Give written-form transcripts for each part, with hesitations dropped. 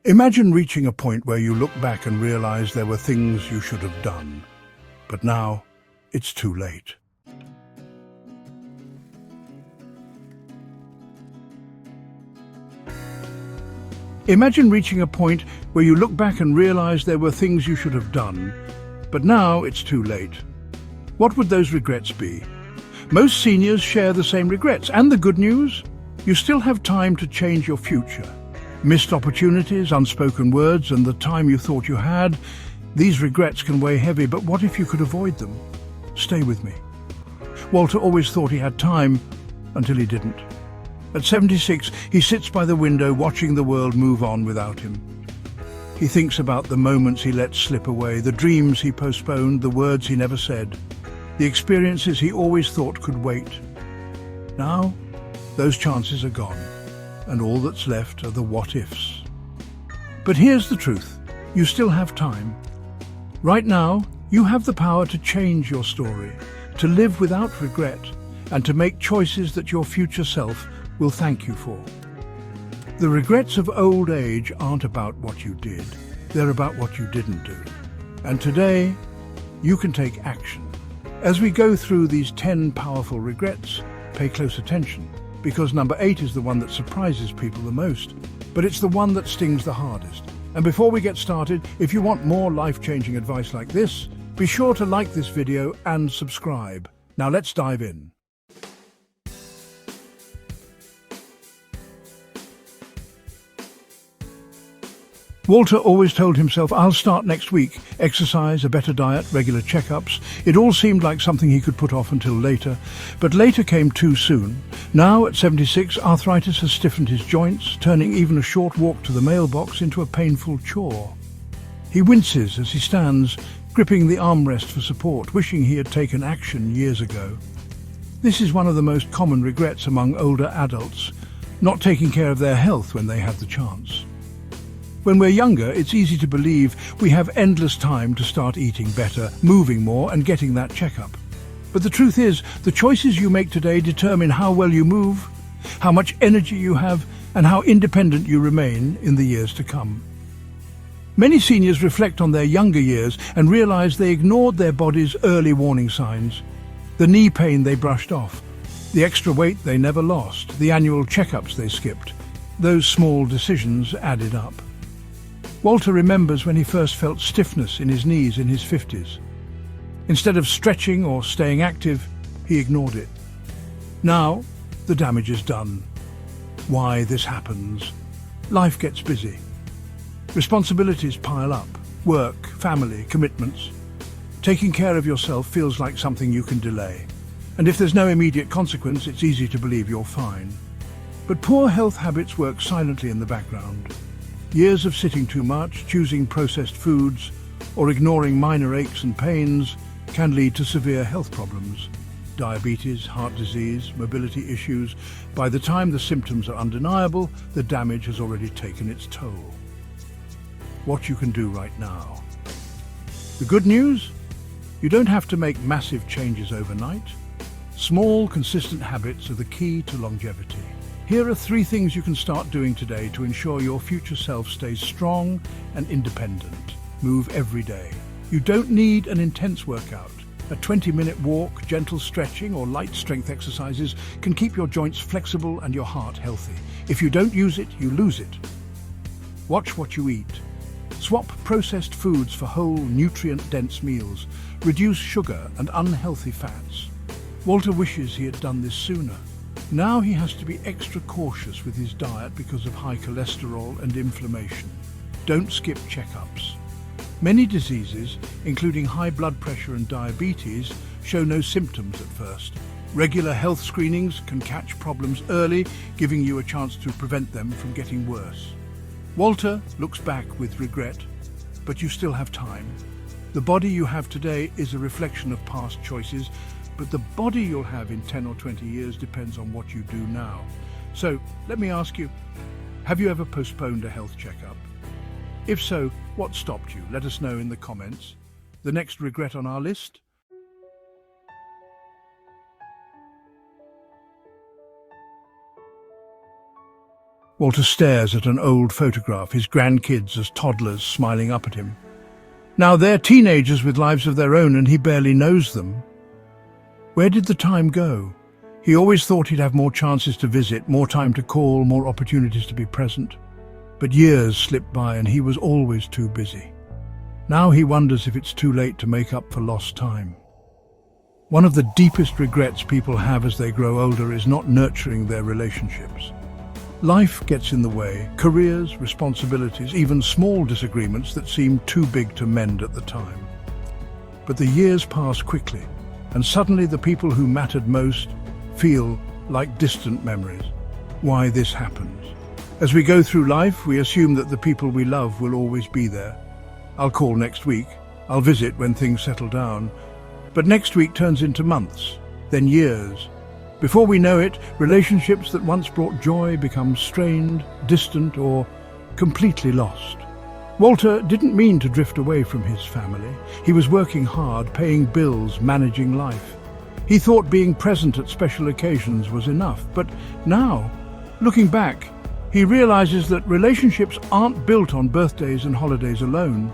Imagine reaching a point where you look back and realize there were things you should have done, but now it's too late. Imagine reaching a point where you look back and realize there were things you should have done, but now it's too late. What would those regrets be? Most seniors share the same regrets, and the good news? You still have time to change your future. Missed opportunities, unspoken words, and the time you thought you had, these regrets can weigh heavy, but what if you could avoid them? Stay with me. Walter always thought he had time, until he didn't. At 76, he sits by the window watching the world move on without him. He thinks about the moments he let slip away, the dreams he postponed, the words he never said, the experiences he always thought could wait. Now, those chances are gone, and all that's left are the what-ifs. But here's the truth. You still have time. Right now, you have the power to change your story, to live without regret, and to make choices that your future self will thank you for. The regrets of old age aren't about what you did, they're about what you didn't do. And today, you can take action. As we go through these 10 powerful regrets, pay close attention, because number 8 is the one that surprises people the most, but it's the one that stings the hardest. And before we get started, if you want more life-changing advice like this, be sure to like this video and subscribe. Now let's dive in. Walter always told himself, I'll start next week. Exercise, a better diet, regular checkups. It all seemed like something he could put off until later. But later came too soon. Now, at 76, arthritis has stiffened his joints, turning even a short walk to the mailbox into a painful chore. He winces as he stands, gripping the armrest for support, wishing he had taken action years ago. This is one of the most common regrets among older adults, not taking care of their health when they had the chance. When we're younger, it's easy to believe we have endless time to start eating better, moving more, and getting that checkup. But the truth is, the choices you make today determine how well you move, how much energy you have, and how independent you remain in the years to come. Many seniors reflect on their younger years and realize they ignored their body's early warning signs. The knee pain they brushed off, the extra weight they never lost, the annual checkups they skipped. Those small decisions added up. Walter remembers when he first felt stiffness in his knees in his 50s. Instead of stretching or staying active, he ignored it. Now, the damage is done. Why this happens? Life gets busy. Responsibilities pile up. Work, family, commitments. Taking care of yourself feels like something you can delay. And if there's no immediate consequence, it's easy to believe you're fine. But poor health habits work silently in the background. Years of sitting too much, choosing processed foods, or ignoring minor aches and pains can lead to severe health problems. Diabetes, heart disease, mobility issues. By the time the symptoms are undeniable, the damage has already taken its toll. What you can do right now. The good news? You don't have to make massive changes overnight. Small, consistent habits are the key to longevity. Here are 3 things you can start doing today to ensure your future self stays strong and independent. Move every day. You don't need an intense workout. A 20-minute walk, gentle stretching, or light strength exercises can keep your joints flexible and your heart healthy. If you don't use it, you lose it. Watch what you eat. Swap processed foods for whole, nutrient-dense meals. Reduce sugar and unhealthy fats. Walter wishes he had done this sooner. Now he has to be extra cautious with his diet because of high cholesterol and inflammation. Don't skip checkups. Many diseases, including high blood pressure and diabetes, show no symptoms at first. Regular health screenings can catch problems early, giving you a chance to prevent them from getting worse. Walter looks back with regret, but you still have time. The body you have today is a reflection of past choices, but the body you'll have in 10 or 20 years depends on what you do now. So, let me ask you, have you ever postponed a health checkup? If so, what stopped you? Let us know in the comments. The next regret on our list? Walter stares at an old photograph, his grandkids as toddlers smiling up at him. Now they're teenagers with lives of their own and he barely knows them. Where did the time go? He always thought he'd have more chances to visit, more time to call, more opportunities to be present. But years slipped by and he was always too busy. Now he wonders if it's too late to make up for lost time. One of the deepest regrets people have as they grow older is not nurturing their relationships. Life gets in the way, careers, responsibilities, even small disagreements that seem too big to mend at the time. But the years pass quickly, and suddenly the people who mattered most feel like distant memories. Why this happens? As we go through life, we assume that the people we love will always be there. I'll call next week, I'll visit when things settle down. But next week turns into months, then years. Before we know it, relationships that once brought joy become strained, distant, or completely lost. Walter didn't mean to drift away from his family. He was working hard, paying bills, managing life. He thought being present at special occasions was enough. But now, looking back, he realizes that relationships aren't built on birthdays and holidays alone.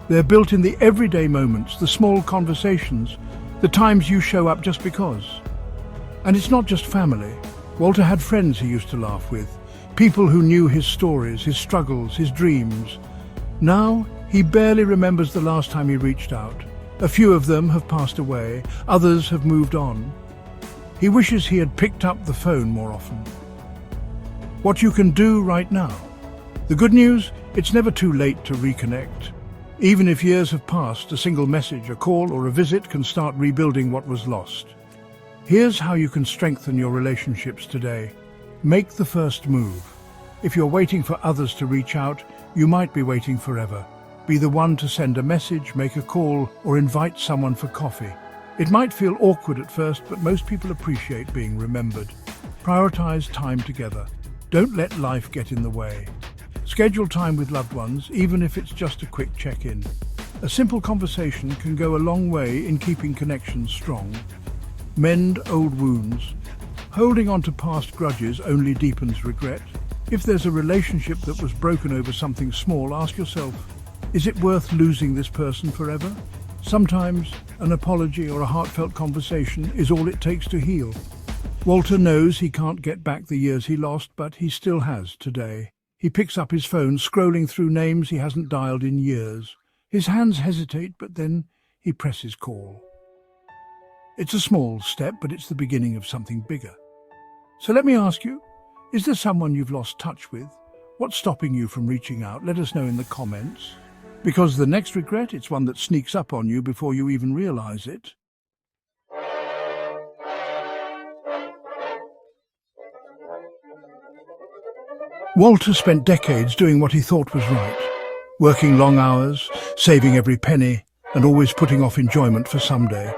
They're built in the everyday moments, the small conversations, the times you show up just because. And it's not just family. Walter had friends he used to laugh with, people who knew his stories, his struggles, his dreams. Now, he barely remembers the last time he reached out. A few of them have passed away, others have moved on. He wishes he had picked up the phone more often. What you can do right now. The good news, it's never too late to reconnect. Even if years have passed, a single message, a call, or a visit can start rebuilding what was lost. Here's how you can strengthen your relationships today. Make the first move. If you're waiting for others to reach out, you might be waiting forever. Be the one to send a message, make a call, or invite someone for coffee. It might feel awkward at first, but most people appreciate being remembered. Prioritize time together. Don't let life get in the way. Schedule time with loved ones, even if it's just a quick check-in. A simple conversation can go a long way in keeping connections strong. Mend old wounds. Holding on to past grudges only deepens regret. If there's a relationship that was broken over something small, ask yourself, is it worth losing this person forever? Sometimes an apology or a heartfelt conversation is all it takes to heal. Walter knows he can't get back the years he lost, but he still has today. He picks up his phone, scrolling through names he hasn't dialed in years. His hands hesitate, but then he presses call. It's a small step, but it's the beginning of something bigger. So let me ask you, is there someone you've lost touch with? What's stopping you from reaching out? Let us know in the comments. Because the next regret, it's one that sneaks up on you before you even realize it. Walter spent decades doing what he thought was right, working long hours, saving every penny, and always putting off enjoyment for someday.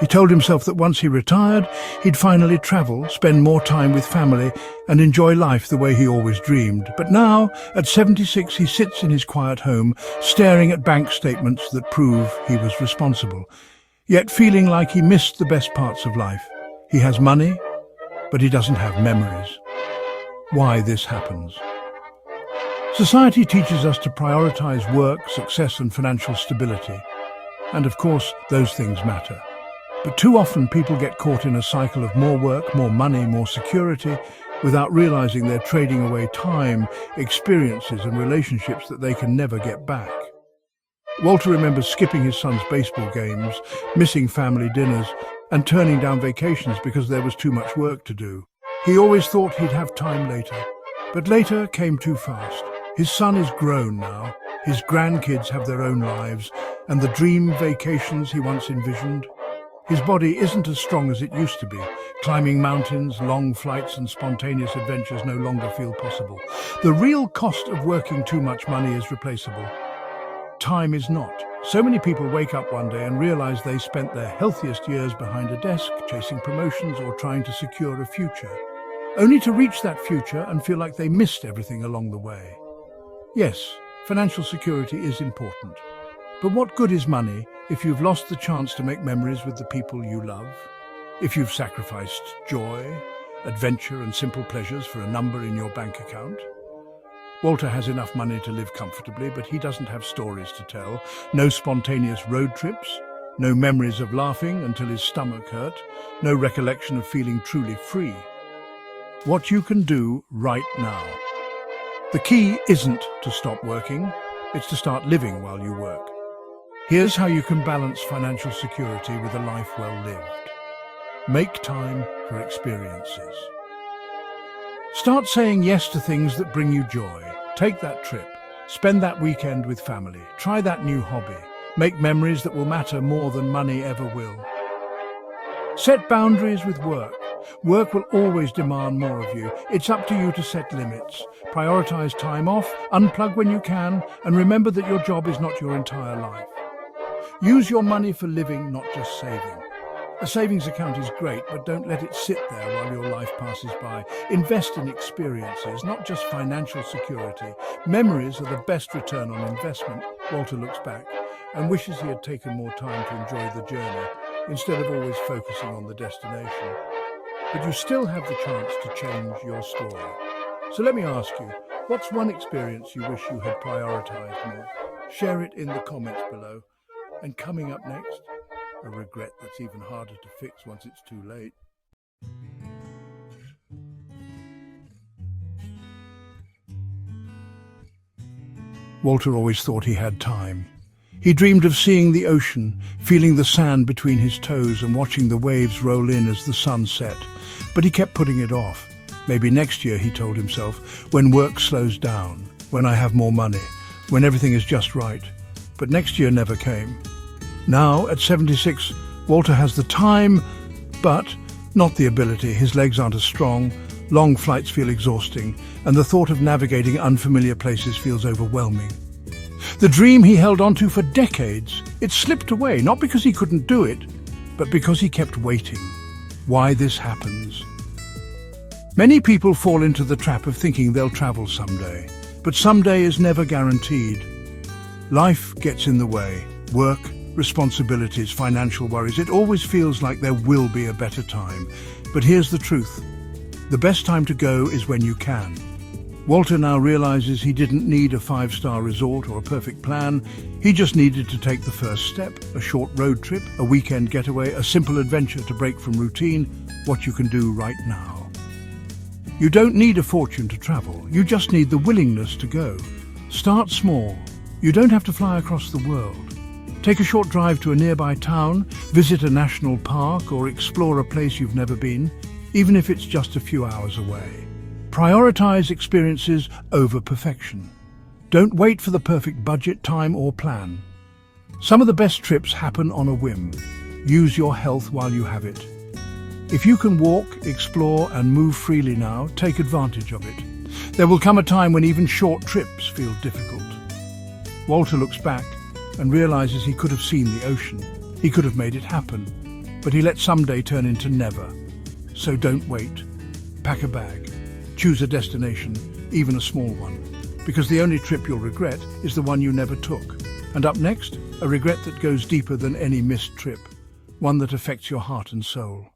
He told himself that once he retired, he'd finally travel, spend more time with family, and enjoy life the way he always dreamed. But now, at 76, he sits in his quiet home, staring at bank statements that prove he was responsible, yet feeling like he missed the best parts of life. He has money, but he doesn't have memories. Why this happens? Society teaches us to prioritize work, success, and financial stability. And of course, those things matter. But too often people get caught in a cycle of more work, more money, more security, without realizing they're trading away time, experiences and relationships that they can never get back. Walter remembers skipping his son's baseball games, missing family dinners, and turning down vacations because there was too much work to do. He always thought he'd have time later, but later came too fast. His son is grown now, his grandkids have their own lives, and the dream vacations he once envisioned. His body isn't as strong as it used to be. Climbing mountains, long flights and spontaneous adventures no longer feel possible. The real cost of working too much money is replaceable. Time is not. So many people wake up one day and realize they spent their healthiest years behind a desk, chasing promotions or trying to secure a future, only to reach that future and feel like they missed everything along the way. Yes, financial security is important. But what good is money if you've lost the chance to make memories with the people you love? If you've sacrificed joy? adventure and simple pleasures for a number in your bank account. Walter has enough money to live comfortably, but he doesn't have stories to tell. No spontaneous road trips, no memories of laughing until his stomach hurt, no recollection of feeling truly free. What you can do right now. The key isn't to stop working, it's to start living while you work. Here's how you can balance financial security with a life well lived. Make time for experiences. Start saying yes to things that bring you joy. Take that trip. Spend that weekend with family. Try that new hobby. Make memories that will matter more than money ever will. Set boundaries with work. Work will always demand more of you. It's up to you to set limits. Prioritize time off, unplug when you can, and remember that your job is not your entire life. Use your money for living, not just saving. A savings account is great, but don't let it sit there while your life passes by. Invest in experiences, not just financial security. Memories are the best return on investment. Walter looks back and wishes he had taken more time to enjoy the journey instead of always focusing on the destination. But you still have the chance to change your story. So let me ask you, what's one experience you wish you had prioritized more? Share it in the comments below. And coming up next, a regret that's even harder to fix once it's too late. Walter always thought he had time. He dreamed of seeing the ocean, feeling the sand between his toes and watching the waves roll in as the sun set. But he kept putting it off. Maybe next year, he told himself, when work slows down, when I have more money, when everything is just right. But next year never came. Now, at 76, Walter has the time, but not the ability. His legs aren't as strong, long flights feel exhausting, and the thought of navigating unfamiliar places feels overwhelming. The dream he held onto for decades, it slipped away, not because he couldn't do it, but because he kept waiting. Why this happens? Many people fall into the trap of thinking they'll travel someday, but someday is never guaranteed. Life gets in the way. Work, responsibilities, financial worries. It always feels like there will be a better time. But here's the truth. The best time to go is when you can. Walter now realizes he didn't need a 5-star resort or a perfect plan. He just needed to take the first step, a short road trip, a weekend getaway, a simple adventure to break from routine, what you can do right now. You don't need a fortune to travel. You just need the willingness to go. Start small. You don't have to fly across the world. Take a short drive to a nearby town, visit a national park, or explore a place you've never been, even if it's just a few hours away. Prioritize experiences over perfection. Don't wait for the perfect budget, time, or plan. Some of the best trips happen on a whim. Use your health while you have it. If you can walk, explore, and move freely now, take advantage of it. There will come a time when even short trips feel difficult. Walter looks back and realizes he could have seen the ocean. He could have made it happen, but he let someday turn into never. So don't wait. Pack a bag. Choose a destination, even a small one, because the only trip you'll regret is the one you never took. And up next, a regret that goes deeper than any missed trip, one that affects your heart and soul.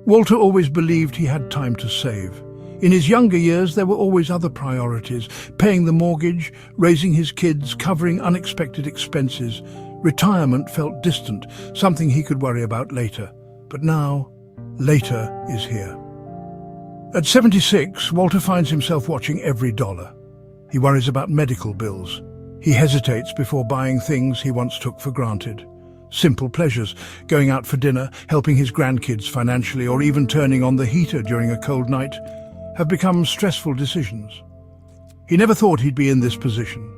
Walter always believed he had time to save. In his younger years, there were always other priorities: paying the mortgage, raising his kids, covering unexpected expenses. Retirement felt distant, something he could worry about later. But now, later is here. At 76, Walter finds himself watching every dollar. He worries about medical bills. He hesitates before buying things he once took for granted. Simple pleasures, going out for dinner, helping his grandkids financially, or even turning on the heater during a cold night, have become stressful decisions. He never thought he'd be in this position.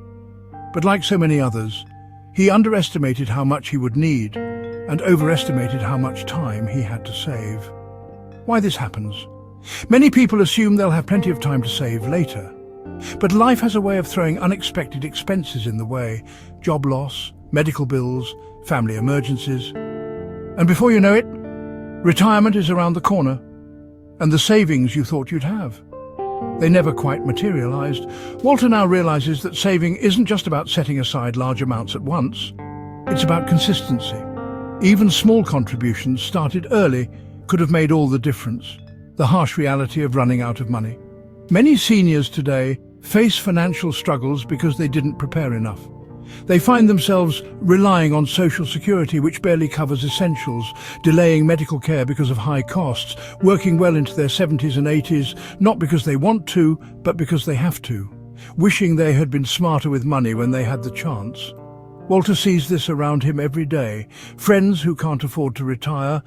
But like so many others, he underestimated how much he would need and overestimated how much time he had to save. Why this happens? Many people assume they'll have plenty of time to save later. But life has a way of throwing unexpected expenses in the way: job loss, medical bills, family emergencies. And before you know it, retirement is around the corner, and the savings you thought you'd have, they never quite materialized. Walter now realizes that saving isn't just about setting aside large amounts at once. It's about consistency. Even small contributions started early could have made all the difference. The harsh reality of running out of money. Many seniors today face financial struggles because they didn't prepare enough. They find themselves relying on social security, which barely covers essentials, delaying medical care because of high costs, working well into their 70s and 80s, not because they want to, but because they have to, wishing they had been smarter with money when they had the chance. Walter sees this around him every day. Friends who can't afford to retire,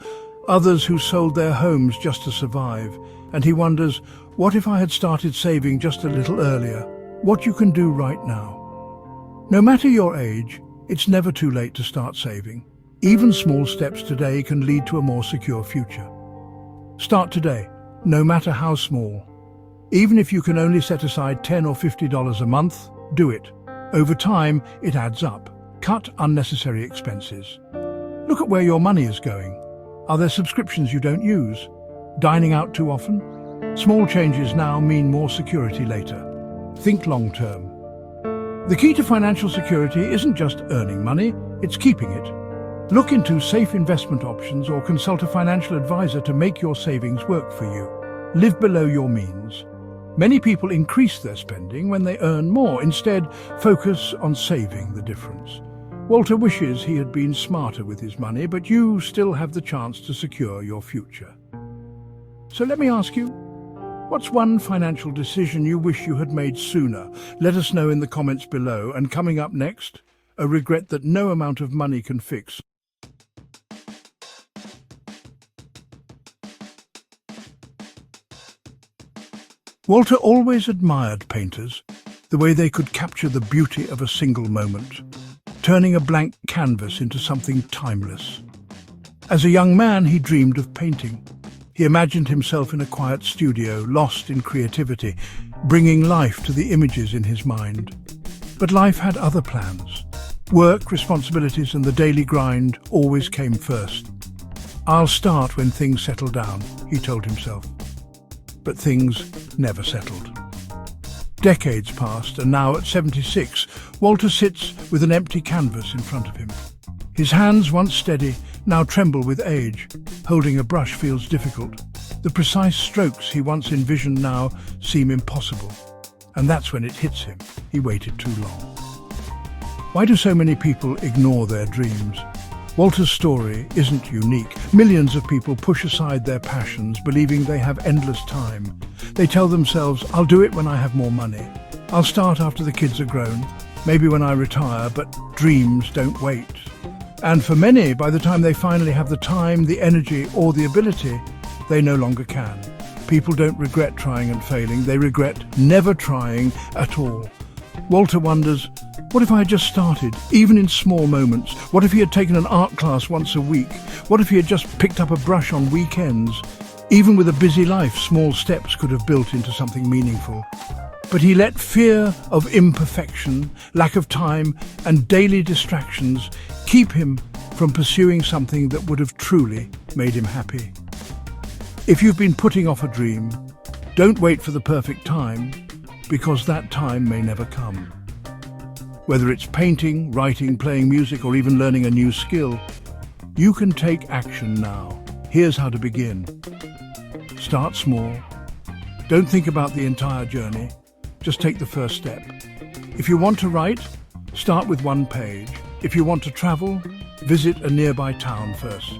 others who sold their homes just to survive. And he wonders, what if I had started saving just a little earlier? What you can do right now. No matter your age, it's never too late to start saving. Even small steps today can lead to a more secure future. Start today, no matter how small. Even if you can only set aside $10 or $50 a month, do it. Over time, it adds up. Cut unnecessary expenses. Look at where your money is going. Are there subscriptions you don't use? Dining out too often? Small changes now mean more security later. Think long term. The key to financial security isn't just earning money, it's keeping it. Look into safe investment options or consult a financial advisor to make your savings work for you. Live below your means. Many people increase their spending when they earn more. Instead, focus on saving the difference. Walter wishes he had been smarter with his money, but you still have the chance to secure your future. So let me ask you, what's one financial decision you wish you had made sooner? Let us know in the comments below. And coming up next, a regret that no amount of money can fix. Walter always admired painters, the way they could capture the beauty of a single moment, turning a blank canvas into something timeless. As a young man, he dreamed of painting. He imagined himself in a quiet studio, lost in creativity, bringing life to the images in his mind. But life had other plans. Work, responsibilities, and the daily grind always came first. I'll start when things settle down, he told himself. But things never settled. Decades passed, and now at 76, Walter sits with an empty canvas in front of him. His hands, once steady, now tremble with age. Holding a brush feels difficult. The precise strokes he once envisioned now seem impossible. And that's when it hits him. He waited too long. Why do so many people ignore their dreams? Walter's story isn't unique. Millions of people push aside their passions, believing they have endless time. They tell themselves, I'll do it when I have more money. I'll start after the kids are grown, maybe when I retire, but dreams don't wait. And for many, by the time they finally have the time, the energy, or the ability, they no longer can. People don't regret trying and failing, they regret never trying at all. Walter wonders, what if I had just started, even in small moments? What if he had taken an art class once a week? What if he had just picked up a brush on weekends? Even with a busy life, small steps could have built into something meaningful. But he let fear of imperfection, lack of time, and daily distractions keep him from pursuing something that would have truly made him happy. If you've been putting off a dream, don't wait for the perfect time, because that time may never come. Whether it's painting, writing, playing music, or even learning a new skill, you can take action now. Here's how to begin. Start small. Don't think about the entire journey. Just take the first step. If you want to write, start with one page. If you want to travel, visit a nearby town first.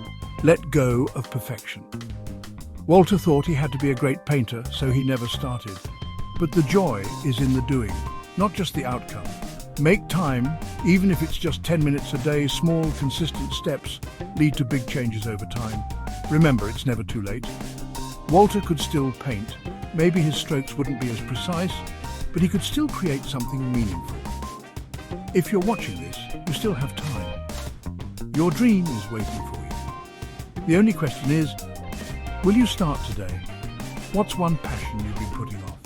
Let go of perfection. Walter thought he had to be a great painter, so he never started. But the joy is in the doing, not just the outcome. Make time, even if it's just 10 minutes a day. Small, consistent steps lead to big changes over time. Remember, it's never too late. Walter could still paint. Maybe his strokes wouldn't be as precise, but he could still create something meaningful. If you're watching this, you still have time. Your dream is waiting for you. The only question is, will you start today? What's one passion you've been putting off?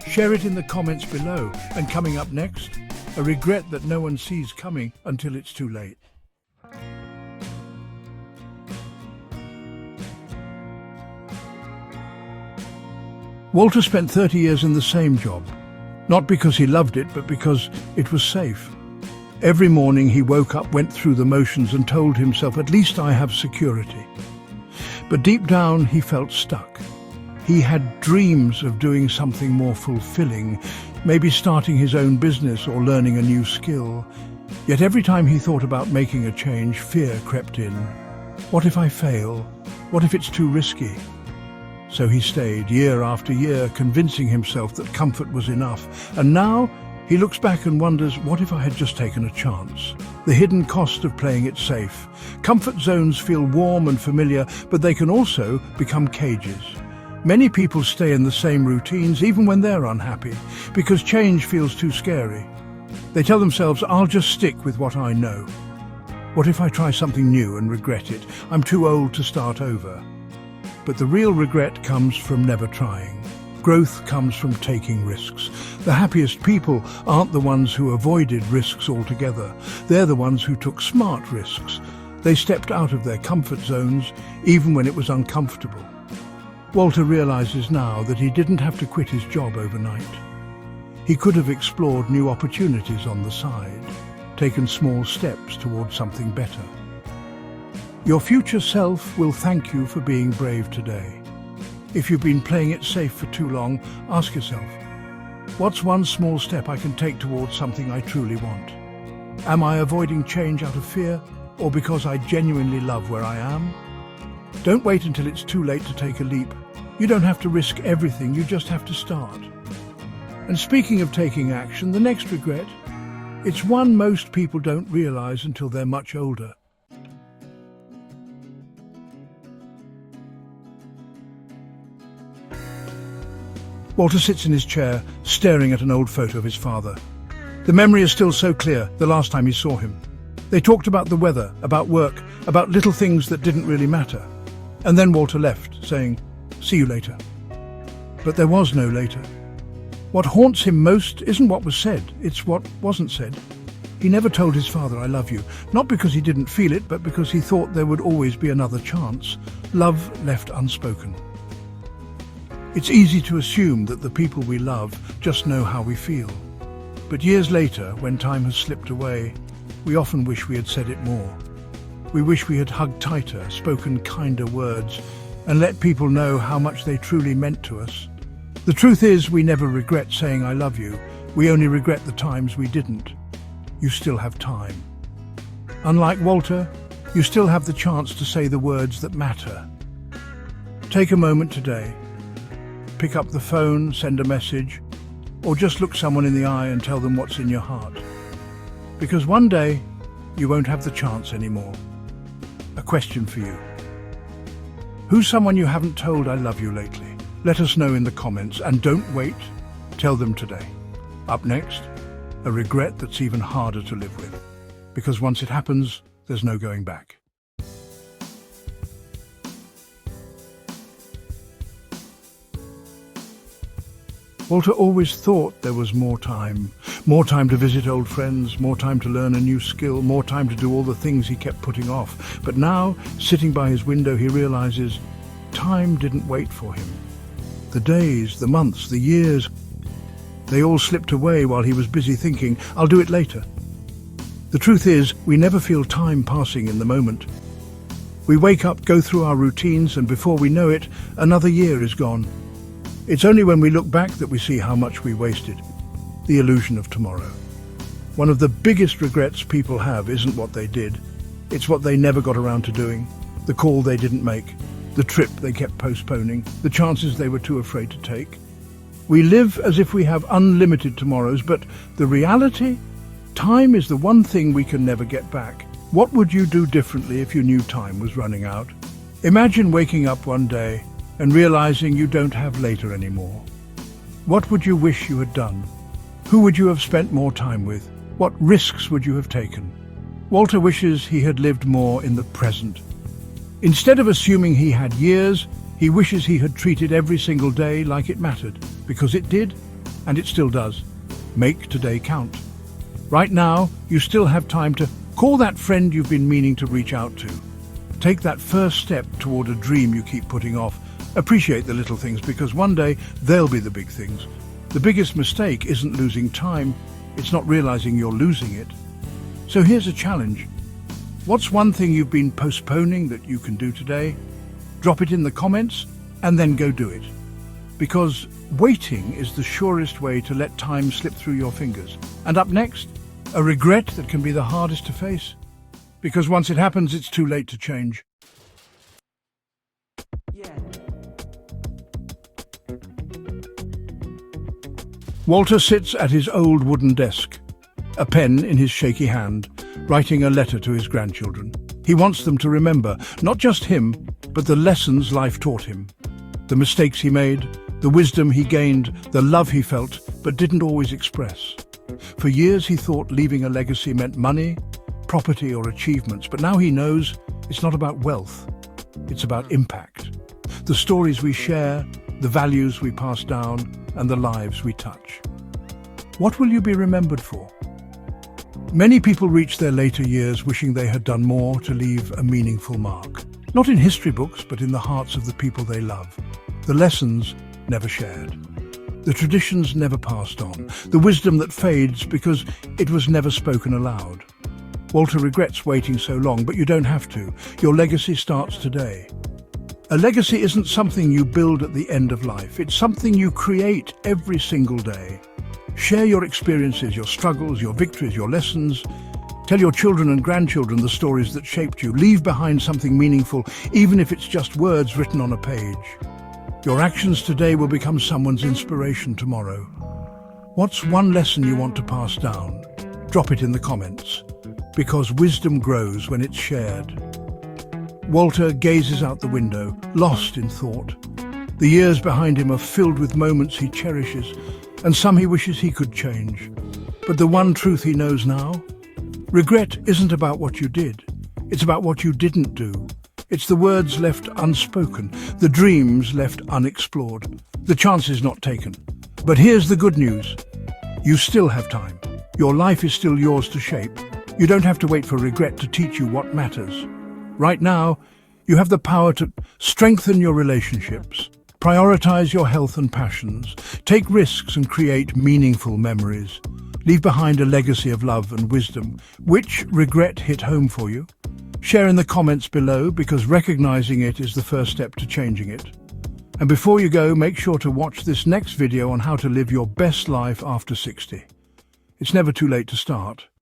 Share it in the comments below. And coming up next, a regret that no one sees coming until it's too late. Walter spent 30 years in the same job, not because he loved it, but because it was safe. Every morning he woke up, went through the motions and told himself, at least I have security. But deep down he felt stuck. He had dreams of doing something more fulfilling, maybe starting his own business or learning a new skill. Yet every time he thought about making a change, fear crept in. What if I fail? What if it's too risky? So he stayed year after year, convincing himself that comfort was enough. And now he looks back and wonders, what if I had just taken a chance? The hidden cost of playing it safe. Comfort zones feel warm and familiar, but they can also become cages. Many people stay in the same routines even when they're unhappy, because change feels too scary. They tell themselves, I'll just stick with what I know. What if I try something new and regret it? I'm too old to start over. But the real regret comes from never trying. Growth comes from taking risks. The happiest people aren't the ones who avoided risks altogether. They're the ones who took smart risks. They stepped out of their comfort zones, even when it was uncomfortable. Walter realizes now that he didn't have to quit his job overnight. He could have explored new opportunities on the side, taken small steps towards something better. Your future self will thank you for being brave today. If you've been playing it safe for too long, ask yourself, what's one small step I can take towards something I truly want? Am I avoiding change out of fear, or because I genuinely love where I am? Don't wait until it's too late to take a leap. You don't have to risk everything, you just have to start. And speaking of taking action, the next regret, it's one most people don't realize until they're much older. Walter sits in his chair, staring at an old photo of his father. The memory is still so clear, the last time he saw him. They talked about the weather, about work, about little things that didn't really matter. And then Walter left, saying, "See you later." But there was no later. What haunts him most isn't what was said, it's what wasn't said. He never told his father, "I love you," not because he didn't feel it, but because he thought there would always be another chance. Love left unspoken. It's easy to assume that the people we love just know how we feel. But years later, when time has slipped away, we often wish we had said it more. We wish we had hugged tighter, spoken kinder words, and let people know how much they truly meant to us. The truth is, we never regret saying "I love you." We only regret the times we didn't. You still have time. Unlike Walter, you still have the chance to say the words that matter. Take a moment today. Pick up the phone, send a message, or just look someone in the eye and tell them what's in your heart. Because one day, you won't have the chance anymore. A question for you. Who's someone you haven't told "I love you" lately? Let us know in the comments, and don't wait. Tell them today. Up next, a regret that's even harder to live with. Because once it happens, there's no going back. Walter always thought there was more time to visit old friends, more time to learn a new skill, more time to do all the things he kept putting off. But now, sitting by his window, he realizes time didn't wait for him. The days, the months, the years, they all slipped away while he was busy thinking, "I'll do it later." The truth is, we never feel time passing in the moment. We wake up, go through our routines, and before we know it, another year is gone. It's only when we look back that we see how much we wasted. The illusion of tomorrow. One of the biggest regrets people have isn't what they did. It's what they never got around to doing. The call they didn't make. The trip they kept postponing. The chances they were too afraid to take. We live as if we have unlimited tomorrows, but the reality? Time is the one thing we can never get back. What would you do differently if you knew time was running out? Imagine waking up one day and realizing you don't have later anymore. What would you wish you had done? Who would you have spent more time with? What risks would you have taken? Walter wishes he had lived more in the present. Instead of assuming he had years, he wishes he had treated every single day like it mattered, because it did, and it still does. Make today count. Right now, you still have time to call that friend you've been meaning to reach out to. Take that first step toward a dream you keep putting off. Appreciate the little things, because one day they'll be the big things. The biggest mistake isn't losing time, it's not realizing you're losing it. So here's a challenge. What's one thing you've been postponing that you can do today? Drop it in the comments and then go do it. Because waiting is the surest way to let time slip through your fingers. And up next, a regret that can be the hardest to face. Because once it happens, it's too late to change. Walter sits at his old wooden desk, a pen in his shaky hand, writing a letter to his grandchildren. He wants them to remember, not just him, but the lessons life taught him. The mistakes he made, the wisdom he gained, the love he felt, but didn't always express. For years he thought leaving a legacy meant money, property or achievements, but now he knows it's not about wealth, it's about impact. The stories we share, the values we pass down, and the lives we touch. What will you be remembered for? Many people reach their later years wishing they had done more to leave a meaningful mark. Not in history books, but in the hearts of the people they love. The lessons never shared. The traditions never passed on. The wisdom that fades because it was never spoken aloud. Walter regrets waiting so long, but you don't have to. Your legacy starts today. A legacy isn't something you build at the end of life. It's something you create every single day. Share your experiences, your struggles, your victories, your lessons. Tell your children and grandchildren the stories that shaped you. Leave behind something meaningful, even if it's just words written on a page. Your actions today will become someone's inspiration tomorrow. What's one lesson you want to pass down? Drop it in the comments, because wisdom grows when it's shared. Walter gazes out the window, lost in thought. The years behind him are filled with moments he cherishes, and some he wishes he could change. But the one truth he knows now? Regret isn't about what you did. It's about what you didn't do. It's the words left unspoken, the dreams left unexplored, the chances not taken. But here's the good news. You still have time. Your life is still yours to shape. You don't have to wait for regret to teach you what matters. Right now, you have the power to strengthen your relationships, prioritize your health and passions, take risks and create meaningful memories. Leave behind a legacy of love and wisdom. Which regret hit home for you? Share in the comments below, because recognizing it is the first step to changing it. And before you go, make sure to watch this next video on how to live your best life after 60. It's never too late to start.